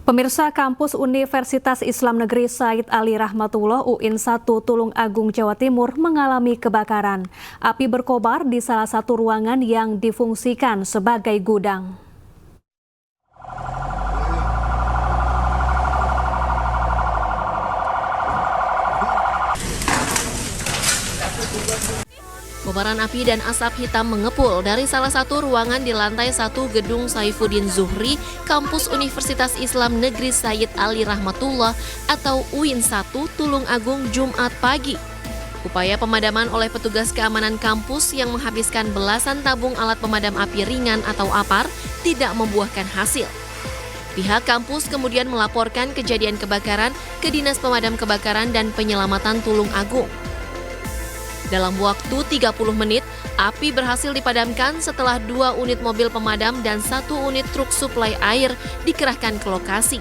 Pemirsa, kampus Universitas Islam Negeri Said Ali Rahmatullah UIN 1 Tulung Agung, Jawa Timur mengalami kebakaran. Api berkobar di salah satu ruangan yang difungsikan sebagai gudang. Kobaran api dan asap hitam mengepul dari salah satu ruangan di lantai 1 gedung Saifuddin Zuhri, kampus Universitas Islam Negeri Said Ali Rahmatullah atau UIN 1 Tulung Agung, Jumat pagi. Upaya pemadaman oleh petugas keamanan kampus yang menghabiskan belasan tabung alat pemadam api ringan atau APAR tidak membuahkan hasil. Pihak kampus kemudian melaporkan kejadian kebakaran ke Dinas Pemadam Kebakaran dan Penyelamatan Tulung Agung. Dalam waktu 30 menit, api berhasil dipadamkan setelah 2 unit mobil pemadam dan 1 unit truk suplai air dikerahkan ke lokasi.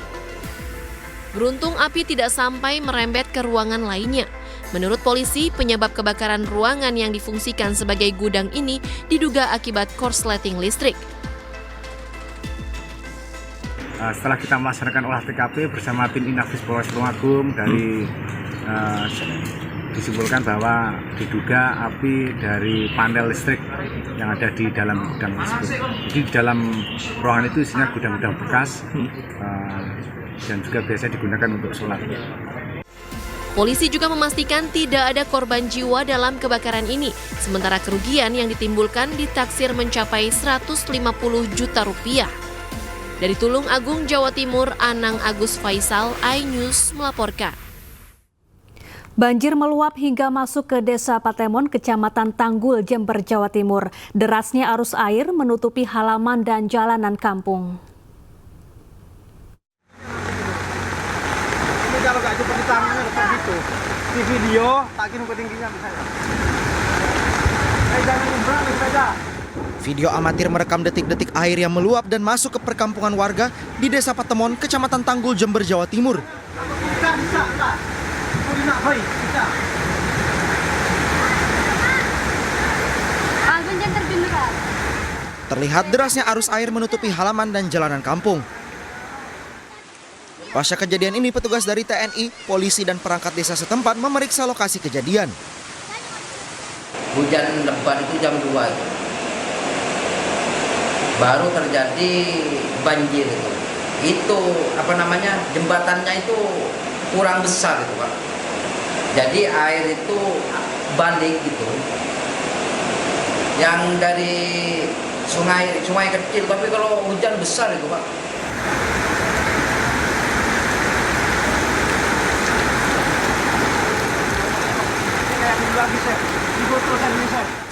Beruntung api tidak sampai merembet ke ruangan lainnya. Menurut polisi, penyebab kebakaran ruangan yang difungsikan sebagai gudang ini diduga akibat korsleting listrik. Setelah kita melaksanakan olah TKP bersama tim Inafis Polres Tulung Agung dari disimpulkan bahwa diduga api dari panel listrik yang ada di dalam gudang tersebut. Jadi di dalam ruangan itu isinya gudang-gudang bekas dan juga biasa digunakan untuk solar. Polisi juga memastikan tidak ada korban jiwa dalam kebakaran ini, sementara kerugian yang ditimbulkan ditaksir mencapai 150 juta rupiah. Dari Tulung Agung, Jawa Timur, Anang Agus Faisal, iNews melaporkan. Banjir meluap hingga masuk ke Desa Patemon, Kecamatan Tanggul, Jember, Jawa Timur. Derasnya arus air menutupi halaman dan jalanan kampung. Ini kalau nggak seperti tangannya seperti itu. Di video, takin ketingginya misalnya. Jangan nyebrang, sepeda. Video amatir merekam detik-detik air yang meluap dan masuk ke perkampungan warga di Desa Patemon, Kecamatan Tanggul, Jember, Jawa Timur. Bisa. Terlihat derasnya arus air menutupi halaman dan jalanan kampung. Pasca kejadian ini, petugas dari TNI, polisi, dan perangkat desa setempat memeriksa lokasi kejadian. Hujan lebat itu jam 2 itu. Baru terjadi banjir itu. Itu jembatannya itu kurang besar itu, Pak. Jadi air itu balik gitu. Yang dari sungai kecil, tapi kalau hujan besar itu, Pak.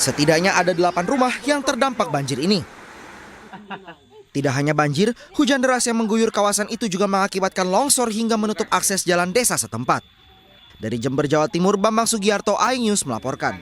Setidaknya ada 8 rumah yang terdampak banjir ini. Tidak hanya banjir, hujan deras yang mengguyur kawasan itu juga mengakibatkan longsor hingga menutup akses jalan desa setempat. Dari Jember, Jawa Timur, Bambang Sugiarto, iNews melaporkan.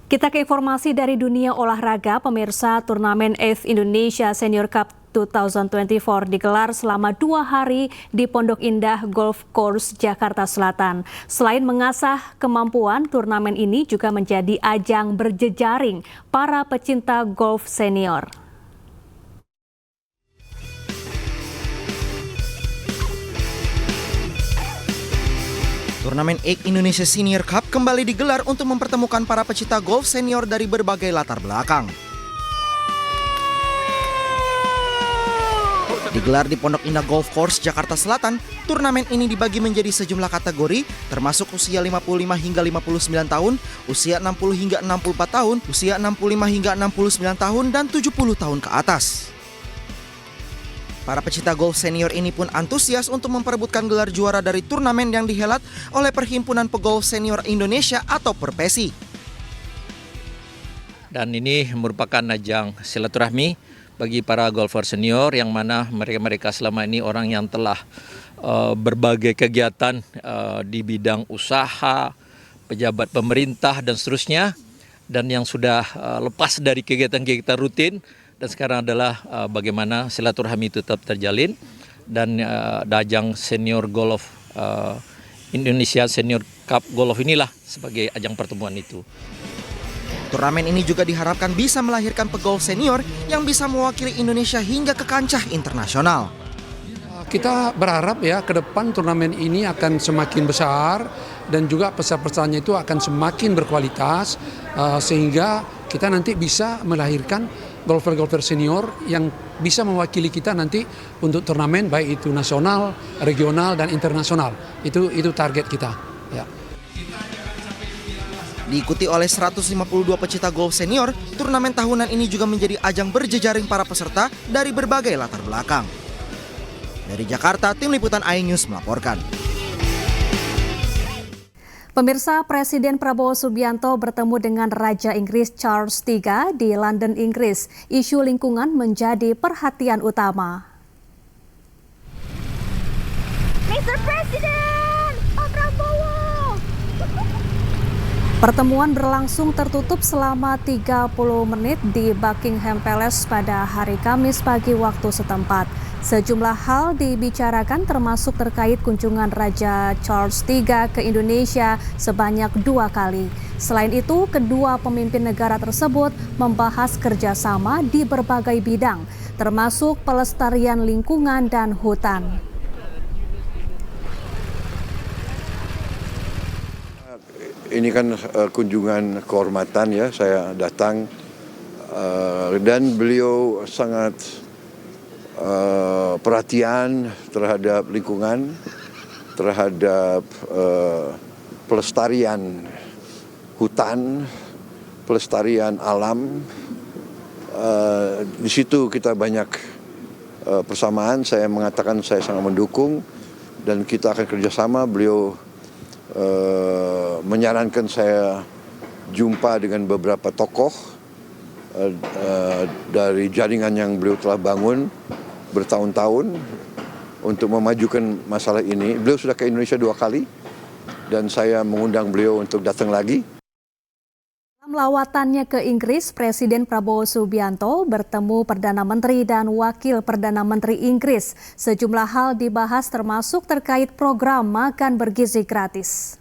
Kita ke informasi dari dunia olahraga. Pemirsa, turnamen ACE Indonesia Senior Cup 2024 digelar selama 2 hari di Pondok Indah Golf Course, Jakarta Selatan. Selain mengasah kemampuan, turnamen ini juga menjadi ajang berjejaring para pecinta golf senior. Turnamen ACE Indonesia Senior Cup kembali digelar untuk mempertemukan para pecinta golf senior dari berbagai latar belakang. Digelar di Pondok Indah Golf Course, Jakarta Selatan, turnamen ini dibagi menjadi sejumlah kategori, termasuk usia 55 hingga 59 tahun, usia 60 hingga 64 tahun, usia 65 hingga 69 tahun, dan 70 tahun ke atas. Para pecinta golf senior ini pun antusias untuk memperebutkan gelar juara dari turnamen yang dihelat oleh Perhimpunan Pegolf Senior Indonesia atau Perpesi. Dan ini merupakan ajang silaturahmi bagi para golfer senior yang mana mereka selama ini orang yang telah berbagai kegiatan di bidang usaha, pejabat pemerintah dan seterusnya, dan yang sudah lepas dari kegiatan-kegiatan rutin. Dan sekarang adalah bagaimana silaturahmi itu tetap terjalin dan ajang senior golf Indonesia Senior Cup Golf inilah sebagai ajang pertemuan itu. Turnamen ini juga diharapkan bisa melahirkan pegolf senior yang bisa mewakili Indonesia hingga ke kancah internasional. Kita berharap ya ke depan turnamen ini akan semakin besar dan juga peserta-pesertanya itu akan semakin berkualitas sehingga kita nanti bisa melahirkan golfer-golfer senior yang bisa mewakili kita nanti untuk turnamen baik itu nasional, regional dan internasional. Itu target kita. Ya. Diikuti oleh 152 pecinta golf senior, turnamen tahunan ini juga menjadi ajang berjejaring para peserta dari berbagai latar belakang. Dari Jakarta, Tim Liputan iNews melaporkan. Pemirsa, Presiden Prabowo Subianto bertemu dengan Raja Inggris Charles III di London, Inggris. Isu lingkungan menjadi perhatian utama. Mr. President, Pak Prabowo. Pertemuan berlangsung tertutup selama 30 menit di Buckingham Palace pada hari Kamis pagi waktu setempat. Sejumlah hal dibicarakan termasuk terkait kunjungan Raja Charles III ke Indonesia sebanyak 2 kali. Selain itu, kedua pemimpin negara tersebut membahas kerjasama di berbagai bidang, termasuk pelestarian lingkungan dan hutan. Ini kan kunjungan kehormatan ya, saya datang dan beliau sangat perhatian terhadap lingkungan, terhadap pelestarian hutan, pelestarian alam. Di situ kita banyak persamaan. Saya mengatakan saya sangat mendukung dan kita akan kerjasama. Beliau menyarankan saya jumpa dengan beberapa tokoh dari jaringan yang beliau telah bangun bertahun-tahun untuk memajukan masalah ini. Beliau sudah ke Indonesia 2 kali dan saya mengundang beliau untuk datang lagi. Dalam lawatannya ke Inggris, Presiden Prabowo Subianto bertemu Perdana Menteri dan Wakil Perdana Menteri Inggris. Sejumlah hal dibahas termasuk terkait program makan bergizi gratis.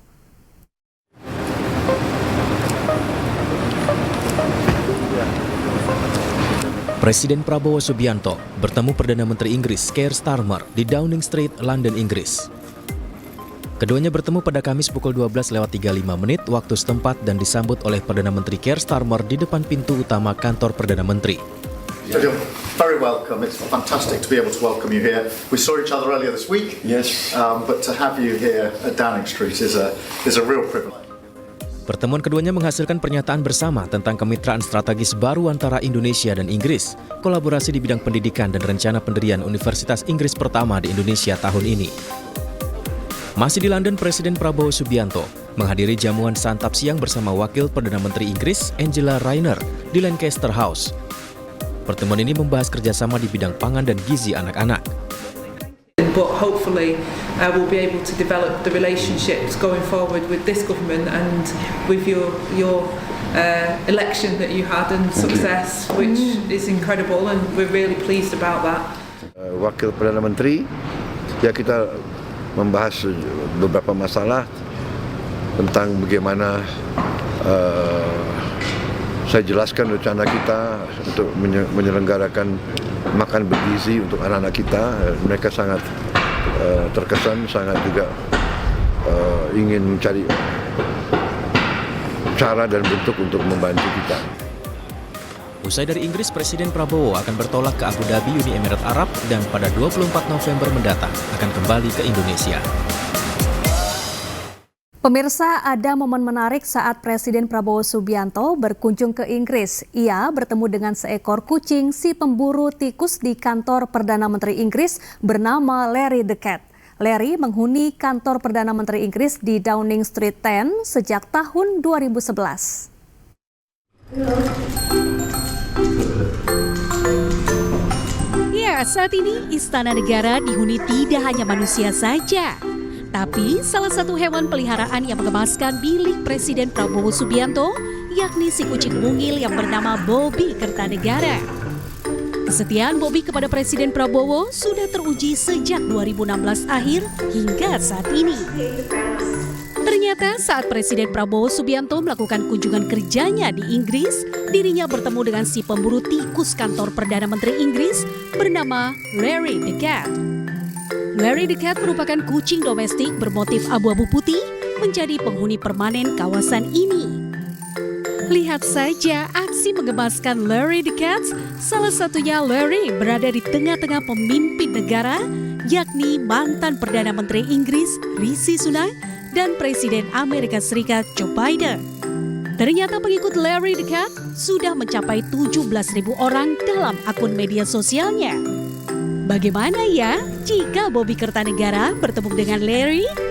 Presiden Prabowo Subianto bertemu Perdana Menteri Inggris Keir Starmer di Downing Street, London, Inggris. Keduanya bertemu pada Kamis pukul 12:35 waktu setempat dan disambut oleh Perdana Menteri Keir Starmer di depan pintu utama kantor Perdana Menteri. You're very welcome. It's fantastic to be able to welcome you here. We saw each other earlier this week. Yes. But to have you here at Downing Street is a real privilege. Pertemuan keduanya menghasilkan pernyataan bersama tentang kemitraan strategis baru antara Indonesia dan Inggris, kolaborasi di bidang pendidikan dan rencana pendirian Universitas Inggris pertama di Indonesia tahun ini. Masih di London, Presiden Prabowo Subianto menghadiri jamuan santap siang bersama Wakil Perdana Menteri Inggris Angela Rayner di Lancaster House. Pertemuan ini membahas kerjasama di bidang pangan dan gizi anak-anak. But hopefully we'll be able to develop the relationships going forward with this government and with your election that you had and success, which is incredible and we're really pleased about that. Wakil Perdana Menteri, ya kita membahas beberapa masalah tentang bagaimana saya jelaskan rencana kita untuk menyelenggarakan makan bergizi untuk anak-anak kita. Mereka sangat terkesan, sangat juga ingin mencari cara dan bentuk untuk membantu kita. Usai dari Inggris, Presiden Prabowo akan bertolak ke Abu Dhabi, Uni Emirat Arab, dan pada 24 November mendatang akan kembali ke Indonesia. Pemirsa, ada momen menarik saat Presiden Prabowo Subianto berkunjung ke Inggris. Ia bertemu dengan seekor kucing si pemburu tikus di kantor Perdana Menteri Inggris bernama Larry the Cat. Larry menghuni kantor Perdana Menteri Inggris di Downing Street 10 sejak tahun 2011. Ya, saat ini Istana Negara dihuni tidak hanya manusia saja, tapi salah satu hewan peliharaan yang mengemaskan bilik Presiden Prabowo Subianto, yakni si kucing mungil yang bernama Bobby Kertanegara. Kesetiaan Bobby kepada Presiden Prabowo sudah teruji sejak 2016 akhir hingga saat ini. Ternyata Ternyata saat Presiden Prabowo Subianto melakukan kunjungan kerjanya di Inggris, dirinya bertemu dengan si pemburu tikus kantor Perdana Menteri Inggris bernama Larry the Cat. Larry the Cat merupakan kucing domestik bermotif abu-abu putih menjadi penghuni permanen kawasan ini. Lihat saja aksi mengemaskan Larry the Cat, salah satunya Larry berada di tengah-tengah pemimpin negara, yakni mantan Perdana Menteri Inggris Rishi Sunak dan Presiden Amerika Serikat Joe Biden. Ternyata pengikut Larry the Cat sudah mencapai 17.000 orang dalam akun media sosialnya. Bagaimana ya jika Bobby Kertanegara bertemu dengan Larry?